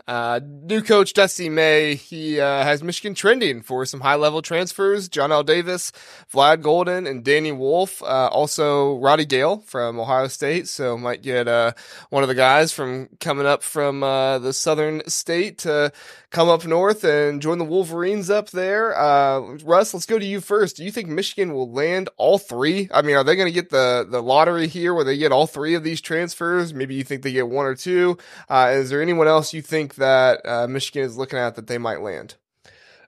New coach Dusty May, he has Michigan trending for some high-level transfers. Johnell Davis, Vlad Goldin, and Danny Wolf. Also Roddy Gayle from Ohio State, so might get one of the guys from coming up from the southern state to come up north and join the Wolverines up there. Russ, let's go to you first. Do you think Michigan will land all three? I mean, are they going to get the lottery here where they get all three of these transfers? Maybe you think they get one or two. Is there anyone else you think that Michigan is looking at that they might land?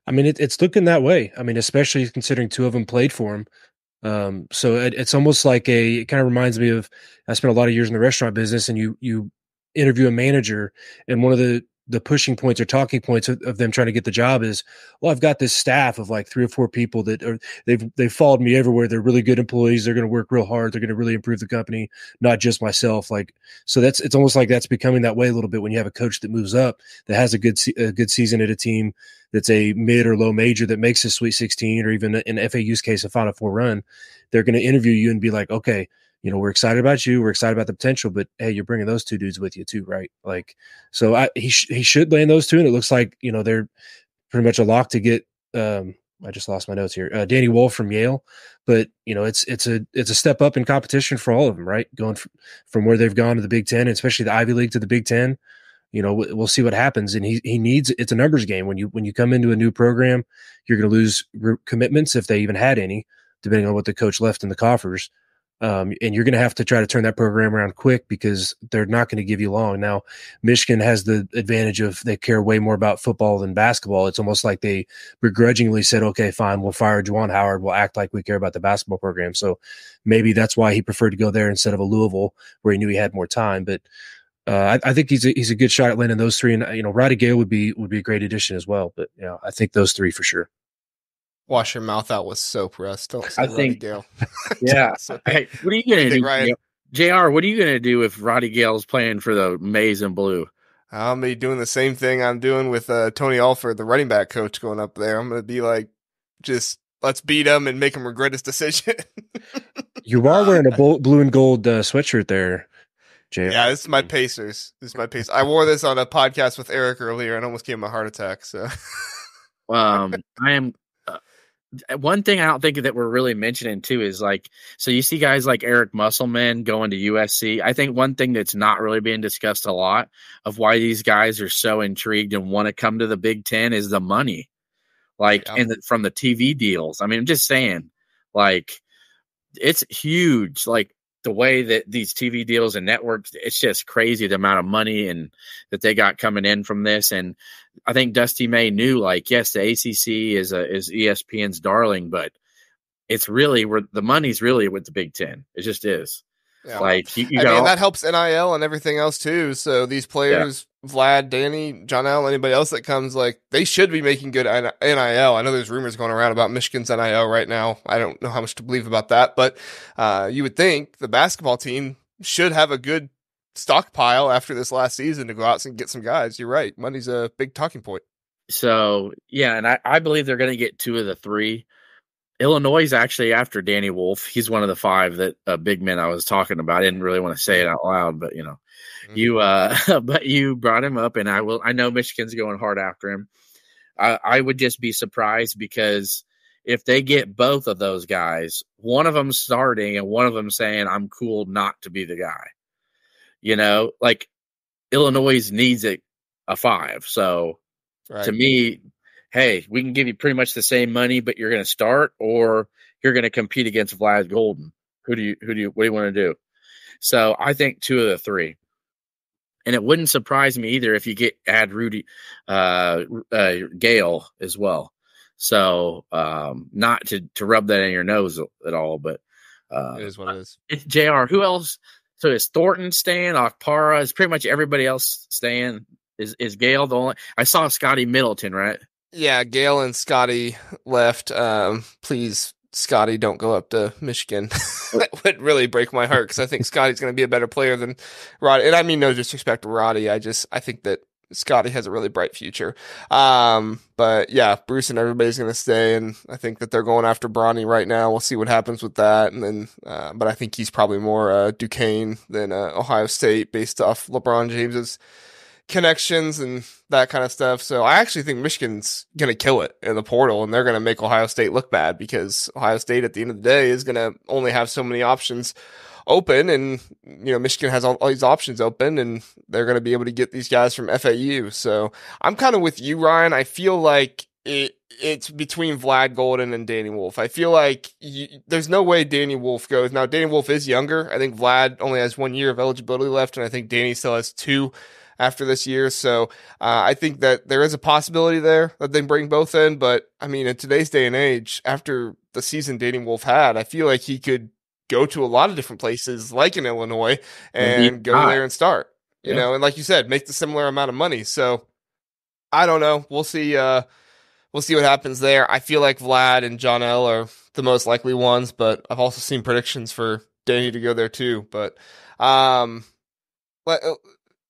I mean, it's looking that way. I mean, especially considering two of them played for him. So it's almost like it kind of reminds me of, I spent a lot of years in the restaurant business, and you interview a manager, and one of the pushing points or talking points of them trying to get the job is, well, I've got this staff of like 3 or 4 people that are, they've followed me everywhere. They're really good employees. They're going to work real hard. They're going to really improve the company, not just myself. Like, so it's almost like that's becoming that way a little bit when you have a coach that moves up, that has a good season at a team that's a mid or low major that makes a Sweet 16, or even in FAU's case, a Final Four run. They're going to interview you and be like, okay, we're excited about you. We're excited about the potential, but hey, you're bringing those 2 dudes with you too, right? Like, so he should land those 2, and it looks like they're pretty much a lock to get. I just lost my notes here. Danny Wolf from Yale, but it's a step up in competition for all of them, right? Going from where they've gone to the Big Ten, and especially the Ivy League to the Big Ten. We'll see what happens, and he needs. It's a numbers game. When you come into a new program, you're going to lose commitments if they even had any, depending on what the coach left in the coffers. And you're going to have to try to turn that program around quick, because they're not going to give you long. Now, Michigan has the advantage of they care way more about football than basketball. It's almost like they begrudgingly said, okay, fine, we'll fire Juwan Howard. We'll act like we care about the basketball program. So maybe that's why he preferred to go there instead of a Louisville, where he knew he had more time. But I think he's a good shot at landing those 3. And, Roddy Gayle would be a great addition as well. But, I think those 3 for sure. Wash your mouth out with soap, Russ. Don't say Roddy Gayle. Yeah. Hey, what are you going to do, Ryan? JR, what are you going to do if Roddy Gale's playing for the Maize and Blue? I'll be doing the same thing I'm doing with Tony Alford, the running back coach, going up there. I'm going to be like, just let's beat him and make him regret his decision. You are wearing a blue and gold sweatshirt there, JR. Yeah, this is my Pacers. I wore this on a podcast with Eric earlier and almost gave him a heart attack. So, I am. One thing I don't think that we're really mentioning too is so you see guys like Eric Musselman going to USC. I think one thing that's not really being discussed a lot of why these guys are so intrigued and want to come to the Big Ten is the money, and from the TV deals. I mean, I'm just saying, it's huge. The way that these TV deals and networks, it's just crazy the amount of money and that they got coming in from this. And I think Dusty May knew, yes, the ACC is ESPN's darling, but it's really where the money's really with the Big Ten. It just is. Yeah. That helps NIL and everything else too. So these players, Vlad, Danny, Johnell, anybody else that comes, they should be making good NIL. I know there's rumors going around about Michigan's NIL right now. I don't know how much to believe about that, but you would think the basketball team should have a good stockpile after this last season to go out and get some guys. You're right. Money's a big talking point. So, yeah, and I believe they're going to get 2 of the 3. Illinois is actually after Danny Wolf. He's one of the 5 that big men I was talking about. I didn't really want to say it out loud, but but you brought him up, and I know Michigan's going hard after him. I would just be surprised, because if they get both of those guys, one of them starting and one of them saying, I'm cool not to be the guy, Illinois needs a 5. So to me, hey, we can give you pretty much the same money, but you're going to start, or you're going to compete against Vlad Goldin. What do you want to do? So I think 2 of the 3, and it wouldn't surprise me either if you add Rudy Gayle as well. So not to rub that in your nose at all, but it is what it is. It's JR. Who else? So is Thornton staying? Akpara is pretty much everybody else staying. Is Gayle the only? I saw Scotty Middleton, right? Yeah, Gayle and Scotty left. Please, Scotty, don't go up to Michigan. That would really break my heart, because I think Scotty's going to be a better player than Roddy. And I mean no disrespect to Roddy. I think that Scotty has a really bright future. But yeah, Bruce and everybody's going to stay, and I think that they're going after Bronny right now. We'll see what happens with that. And then, but I think he's probably more Duquesne than Ohio State, based off LeBron James's connections and that kind of stuff. So I actually think Michigan's going to kill it in the portal, and they're going to make Ohio State look bad, because Ohio State at the end of the day is going to only have so many options open, and Michigan has all these options open, and they're going to be able to get these guys from FAU. So I'm kind of with you, Ryan. I feel like it's between Vlad Goldin and Danny Wolf. I feel like there's no way Danny Wolf goes. Now, Danny Wolf is younger. I think Vlad only has 1 year of eligibility left, and I think Danny still has 2 after this year. So I think that there is a possibility there that they bring both in. But I mean, in today's day and age, after the season Danny Wolf had, I feel like he could go to a lot of different places, like in Illinois, and go there and start, you know, and like you said, make the similar amount of money. So I don't know. We'll see. We'll see what happens there. I feel like Vlad and Johnell are the most likely ones, but I've also seen predictions for Danny to go there too. But,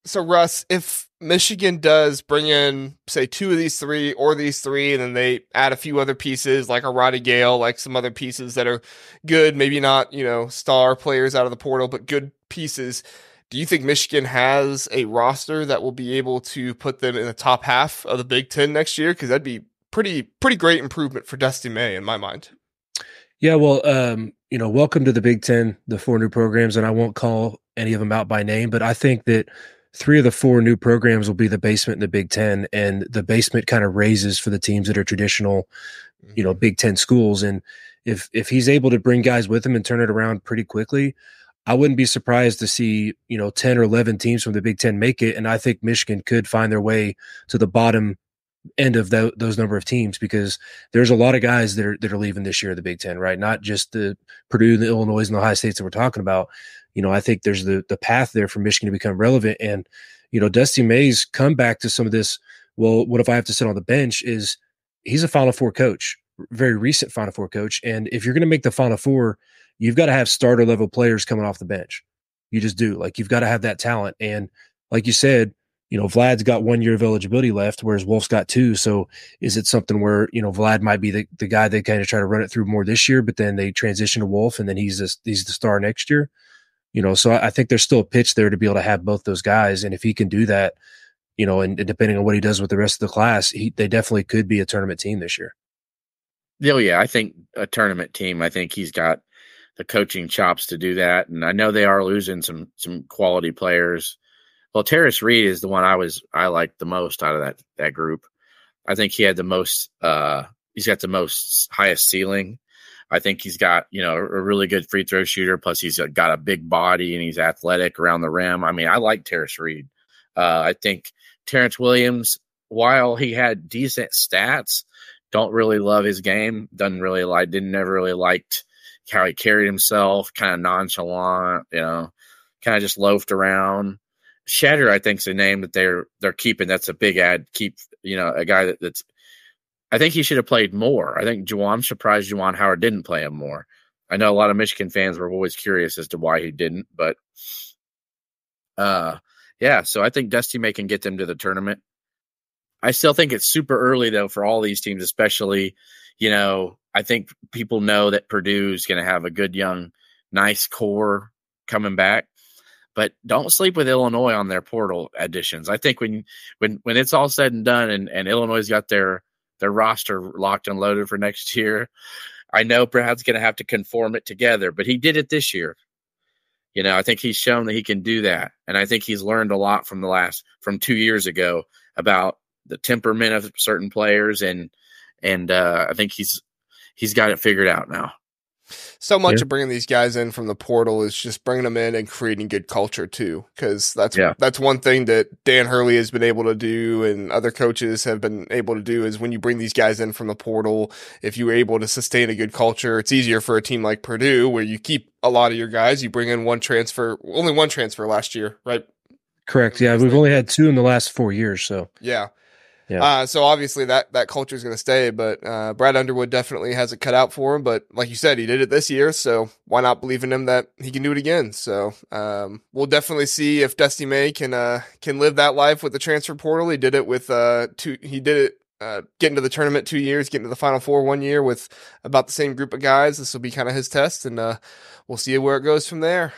so Russ, if Michigan does bring in, say, 2 of these 3 or these 3, and then they add a few other pieces like a Roddy Gayle, like some other pieces that are good, maybe not, star players out of the portal, but good pieces, do you think Michigan has a roster that will be able to put them in the top half of the Big Ten next year? Because that'd be pretty great improvement for Dusty May in my mind. Yeah, well, welcome to the Big Ten, the 4 new programs, and I won't call any of them out by name, but I think that 3 of the 4 new programs will be the basement in the Big Ten, and the basement kind of raises for the teams that are traditional, Big Ten schools. And if he's able to bring guys with him and turn it around pretty quickly, I wouldn't be surprised to see, 10 or 11 teams from the Big Ten make it. And I think Michigan could find their way to the bottom end of those number of teams, because there's a lot of guys that are leaving this year, the Big Ten, right? Not just the Purdue, the Illinois, and the Ohio States that we're talking about. I think there's the path there for Michigan to become relevant. And, Dusty May's come back to some of this, well, what if I have to sit on the bench, is he's a Final Four coach, very recent Final Four coach. And if you're going to make the Final Four, you've got to have starter level players coming off the bench. You just do. Like, you've got to have that talent. And like you said, Vlad's got 1 year of eligibility left, whereas Wolf's got 2. So is it something where, Vlad might be the guy they kind of try to run it through more this year, but then they transition to Wolf and then he's the star next year? So I think there's still a pitch there to be able to have both those guys. And if he can do that, and depending on what he does with the rest of the class, they definitely could be a tournament team this year. Oh, yeah. I think a tournament team, I think he's got the coaching chops to do that. And I know they are losing some quality players. Well, Terrace Reed is the one I liked the most out of that group. I think he had the most he's got the most highest ceiling. I think he's got, a really good free throw shooter. Plus he's got a big body and he's athletic around the rim. I mean, I like Terrace Reed. I think Terrence Williams, while he had decent stats, don't really love his game. Didn't never really liked how he carried himself, kind of nonchalant, kind of just loafed around. Shatter, I think, is a name that they're keeping. That's a big ad. Keep, a guy that's. I think he should have played more. I think I'm surprised Juwan Howard didn't play him more. I know a lot of Michigan fans were always curious as to why he didn't, but yeah. So I think Dusty May can get them to the tournament. I still think it's super early though for all these teams, especially. I think people know that Purdue's going to have a good young, nice core coming back. But don't sleep with Illinois on their portal additions. I think when it's all said and done and Illinois got their roster locked and loaded for next year, I know Brad's going to have to conform it together, but he did it this year. I think he's shown that he can do that. And I think he's learned a lot from 2 years ago about the temperament of certain players. And I think he's got it figured out now. So much of bringing these guys in from the portal is just bringing them in and creating good culture too, because that's one thing that Dan Hurley has been able to do and other coaches have been able to do is when you bring these guys in from the portal, if you're able to sustain a good culture, it's easier for a team like Purdue where you keep a lot of your guys. You bring in only one transfer last year, right? Correct. Yeah, we've only had 2 in the last 4 years. So yeah. So obviously that culture is going to stay, but Brad Underwood definitely has it cut out for him. But like you said, he did it this year, so why not believe in him that he can do it again? So we'll definitely see if Dusty May can live that life with the transfer portal. He did it with getting to the tournament 2 years, getting to the Final Four 1 year with about the same group of guys. This will be kind of his test, and we'll see where it goes from there.